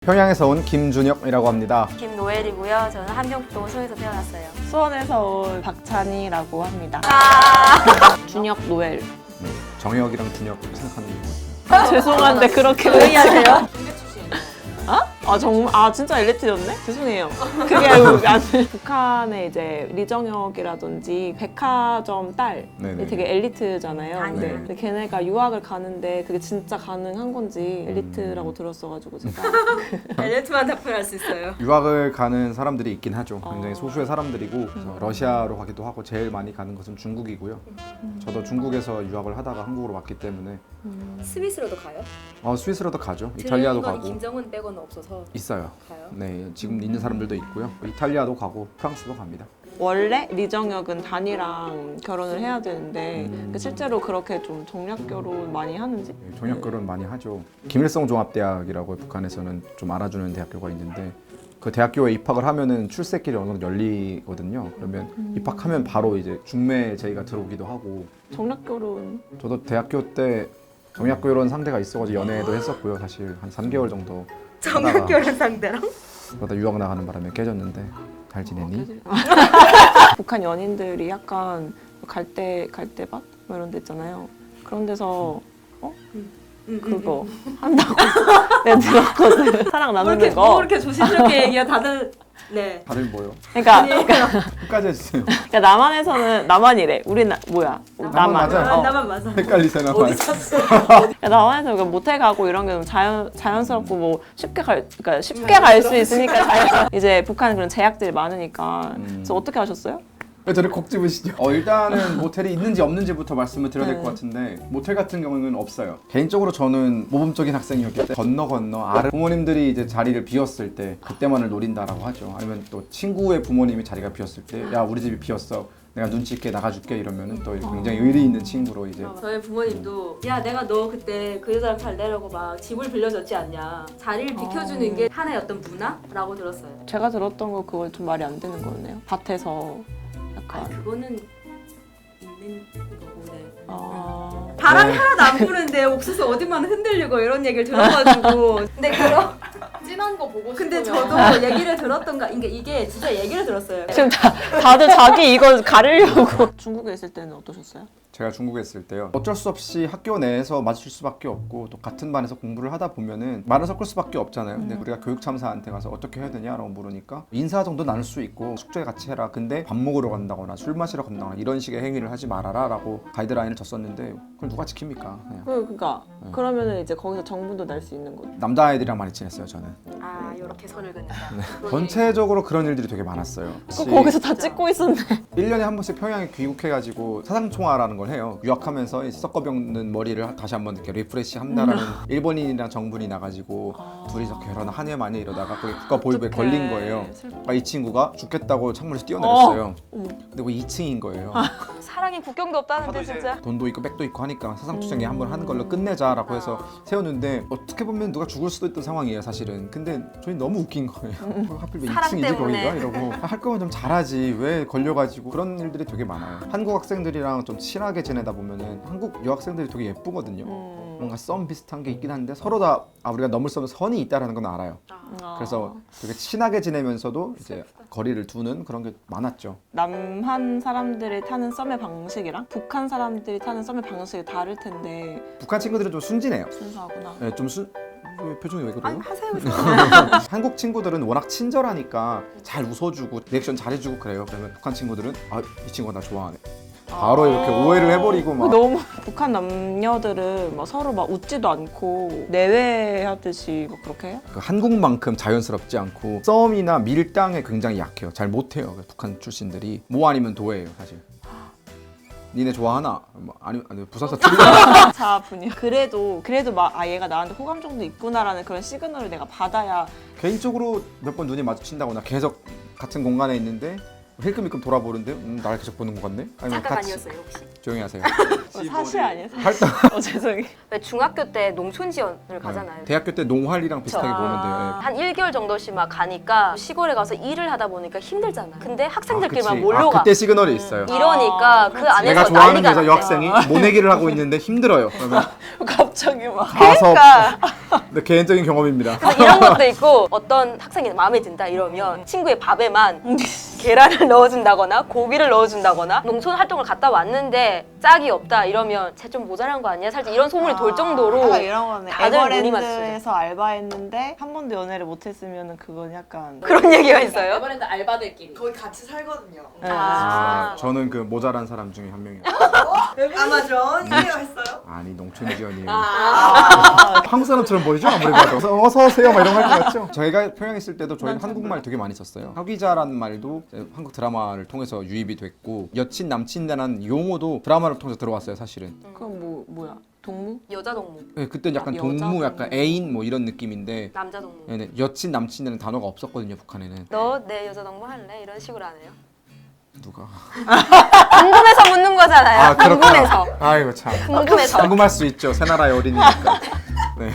평양에서 온 김준혁이라고 합니다. 김노엘이고요. 저는 함경북도 호성에서 태어났어요. 수원에서 온 박찬희라고 합니다. 준혁 노엘. 정혁이랑 준혁 생각하는 거 같아요. 죄송한데 그렇게 의아하세요? 진짜 엘리트였네? 죄송해요. 그게 아니 북한의 이제 리정혁이라든지 백화점 딸 네네. 되게 엘리트잖아요. 아니요. 근데 근데 걔네가 유학을 가는데 그게 진짜 가능한 건지 엘리트라고 들었어가지고 제가 엘리트만 답변할 수 있어요. 유학을 가는 사람들이 있긴 하죠. 굉장히 소수의 사람들이고 그래서 러시아로 가기도 하고 제일 많이 가는 것은 중국이고요. 저도 중국에서 유학을 하다가 한국으로 왔기 때문에 스위스로도 가요? 스위스로도 가죠. 이탈리아도 가고 김정은 빼고는 없어서 있어요. 가요. 네, 지금 있는 사람들도 있고요. 이탈리아도 가고 프랑스도 갑니다. 원래 리정혁은 단이랑 결혼을 해야 되는데 실제로 그렇게 좀 정략 결혼 많이 하는지? 종역 결혼 많이 하죠. 김일성 종합대학이라고 북한에서는 좀 알아주는 대학교가 있는데 그 대학교에 입학을 하면은 출세길이 어느 정도 열리거든요. 그러면 입학하면 바로 이제 중매 제의가 들어오기도 하고 정략 결혼 저도 대학교 때 정략 결혼 상대가 있어가지고 연애도 했었고요. 사실 한 3개월 정도 정학 결혼 상대랑? 그러다 유학 나가는 바람에 깨졌는데 잘 지내니? 북한 연인들이 약간 갈대밭 뭐 이런 데 있잖아요. 그런 데서 그거 한다고 내가 들었거든. 사랑 나누는 거. 그렇게 조심스럽게 얘기해 다들. 네. 다들 뭐요? 그러니까 끝까지 해주세요. 남한에서는 남한이래. 우리 뭐야? 남한 맞아요. 나만 맞아. 헷갈리세요. 어디 샀어? 그러니까 남한에서 그러니까 모텔 가고 이런 게 좀 자연스럽고 뭐 쉽게 갈 수 있으니까 이제 북한은 그런 제약들이 많으니까. 그래서 어떻게 하셨어요? 왜 저를 곡 집으시죠? 일단은 모텔이 있는지 없는지부터 말씀을 드려야 될 것 같은데 모텔 같은 경우는 없어요. 개인적으로 저는 모범적인 학생이었기 때문에 건너 아래 부모님들이 이제 자리를 비웠을 때 그때만을 노린다라고 하죠. 아니면 또 친구의 부모님이 자리가 비었을 때 야 우리 집이 비었어. 내가 눈치 있게 나가줄게 이러면은 또 굉장히 의리 있는 친구로 이제 저희 부모님도 야 내가 너 그때 그 여자랑 잘 내려고 막 집을 빌려줬지 않냐. 자리를 비켜주는 게 하나의 어떤 문화라고 들었어요. 제가 들었던 거 그거 좀 말이 안 되는 거네요. 밭에서 약간 그거는 있는 거고. 네. 바람이 네. 하나도 안 부는데 옥수수 어디만 흔들리고 이런 얘기를 들어가지고 근데 진한 거 보고 근데 싶으면 저도 얘기를 들었던가 이게 진짜 얘기를 들었어요. 지금 다들 자기 이거 가리려고 중국에 있을 때는 어떠셨어요? 제가 중국에 있을 때요. 어쩔 수 없이 학교 내에서 마주칠 수밖에 없고 또 같은 반에서 공부를 하다 보면은 말을 섞을 수밖에 없잖아요. 근데 우리가 교육참사한테 가서 어떻게 해야 되냐라고 물으니까 인사 정도 나눌 수 있고 숙제 같이 해라. 근데 밥 먹으러 간다거나 술 마시러 간다거나 이런 식의 행위를 하지 말아라 라고 가이드라인을 줬었는데 그걸 누가 지킵니까? 그냥. 그러니까 그러면은 이제 거기서 정분도 낼 수 있는 거죠. 남자아이들이랑 많이 지냈어요 저는. 아 이렇게 선을 긋는다. 전체적으로 그런 일들이 되게 많았어요. 거기서 다 찍고 있었네. 1년에 한 번씩 평양에 귀국해가지고 사상총화라는 걸 해요. 유학하면서 섞어병는 머리를 다시 한번 이렇게 리프레시 한다라는 일본인이랑 정분이 나가지고 둘이서 결혼하네 마네 이러다가 그게 국가보육에 걸린 거예요. 그러니까 이 친구가 죽겠다고 창문에서 뛰어내렸어요. 근데 그 2층인 거예요. 사랑이 국경도 없다는데 진짜. 돈도 있고 백도 있고 하니까 사상투쟁에 한번 하는 걸로 끝내자라고 해서 세웠는데 어떻게 보면 누가 죽을 수도 있던 상황이에요 사실은. 근데 저희 너무 웃긴 거예요. 하필 왜 사랑 2층이지 때문에. 거기가 이러고 할 거면 좀 잘하지 왜 걸려가지고 그런 일들이 되게 많아요. 한국 학생들이랑 좀 친하게 지내다 보면은 한국 여학생들이 되게 예쁘거든요. 뭔가 썸 비슷한 게 있긴 한데 서로 다 우리가 넘을 수 없는 선이 있다라는 건 알아요. 그래서 되게 친하게 지내면서도 이제 거리를 두는 그런 게 많았죠. 남한 사람들이 타는 썸의 방식이랑 북한 사람들이 타는 썸의 방식이 다를 텐데 북한 친구들은 좀 순진해요. 순수하구나. 네, 왜 표정이 왜 그래요? 하세요. 한국 친구들은 워낙 친절하니까 잘 웃어주고 리액션 잘해주고 그래요. 그러면 북한 친구들은 이 친구가 나 좋아하네. 바로 이렇게 오해를 해버리고 막 너무 북한 남녀들은 막 서로 막 웃지도 않고 내외하듯이 막 그렇게 해요? 그 한국만큼 자연스럽지 않고 썸이나 밀당에 굉장히 약해요. 잘 못해요. 그 북한 출신들이 뭐 아니면 도예요 사실. 니네 좋아하나? 뭐 아니 부산 사투리. 자분이 그래도 막 얘가 나한테 호감 정도 있구나라는 그런 시그널을 내가 받아야 개인적으로 몇 번 눈이 마주친다거나 계속 같은 공간에 있는데 힐끔힐끔 돌아보는데 나를 계속 보는 것 같네? 아니면 잠깐 같이 아니었어요 혹시? 조용히 하세요. 사실 아니에요? 활동 죄송해요. 왜 중학교 때 농촌 지원을 가잖아요. 대학교 때 농활이랑 비슷하게 그쵸. 보면 돼요. 예. 한 1개월 정도씩 막 가니까 시골에 가서 일을 하다 보니까 힘들잖아. 근데 학생들끼리만 그치. 몰려가. 그때 시그널이 있어요. 이러니까 그 내가 안에서 좋아하는 난리가 여자 났대. 여학생이 모내기를 하고 있는데 힘들어요. 그러면 갑자기 막. 가서 그러니까 네, 개인적인 경험입니다. 그래서 이런 것도 있고 어떤 학생이 마음에 든다 이러면 친구의 밥에만 계란을 넣어준다거나 고기를 넣어준다거나 농촌 활동을 갔다 왔는데 짝이 없다 이러면 쟤 좀 모자란 거 아니야? 살짝 이런 소문이 돌 정도로 약간 이런 거네. 다들 눈이 에버랜드에서 알바했는데 한 번도 연애를 못했으면 그건 약간 그런 얘기가 있어요? 에버랜드 알바들끼리. 거기 같이 살거든요. 네. 아. 저는 그 모자란 사람 중에 한 명이에요. 아마존 이해했어요? 아니 농촌 지원이에요. 아, 한국 사람처럼 보이죠? 아무리 봐도 어서 오세요 막 이런 거 할 것 같죠? 저희가 평양에 있을 때도 저희는 한국말 되게 많이 썼어요. 사귀자라는 말도 이제 한국 드라마를 통해서 유입이 됐고 여친 남친이라는 용어도 드라마를 통해서 들어왔어요 사실은. 그건 뭐야? 동무? 여자 동무, 네, 그때는 약간 여자 동무, 약간 동무. 애인 뭐 이런 느낌인데 남자 동무. 네, 네. 여친 남친이라는 단어가 없었거든요 북한에는. 너 내 여자 동무 할래? 이런 식으로 안 해요? 누가? 궁금해서 묻는 거잖아요. 아 그렇구나. 궁금해서. 아이고 참. 궁금해서. 궁금할 수 있죠. 새 나라의 어린이니까. 네.